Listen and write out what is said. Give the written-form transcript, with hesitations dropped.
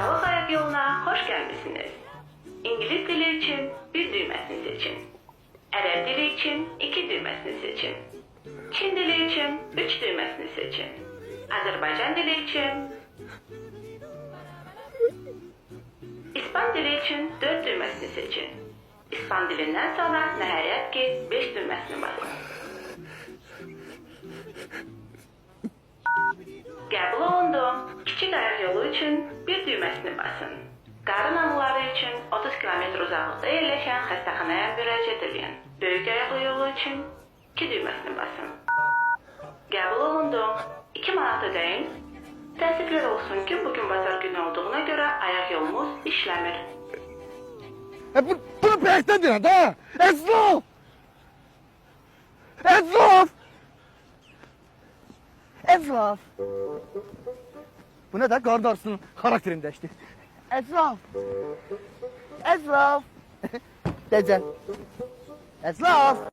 Sağlık ayak yoluna hoş gelmişsiniz. İngiliz dili için bir düğmesini seçin. Arap dili için 2 düğmesini seçin. Çin dili için 3 düğmesini seçin. Azerbaycan dili için, İspan dili için 4 düğmesini seçin. İspan dilinden sonra nəhayət ki 5 düğmesini basın. Qəbul olundu. Kiçik ayak yolu için bir düğmesini basın. Qarın ağrıları için 30 km uzaklıkta yerleşen xəstəxanaya müraciət edin. Böyük ayaklı yolu için 2 düğmesini basın. Qəbul olundu. 2 manat ödeyin. Təəssüflər olsun ki, bugün bazar günü olduğuna göre ayak yolumuz işləmir. Bunu bəyəkdən deyən də! Esnaf! Esnaf! Esnaf! Bu ne de qardarsının karakterini dəyişdi. Esnaf! Esnaf! Decə. Esnaf!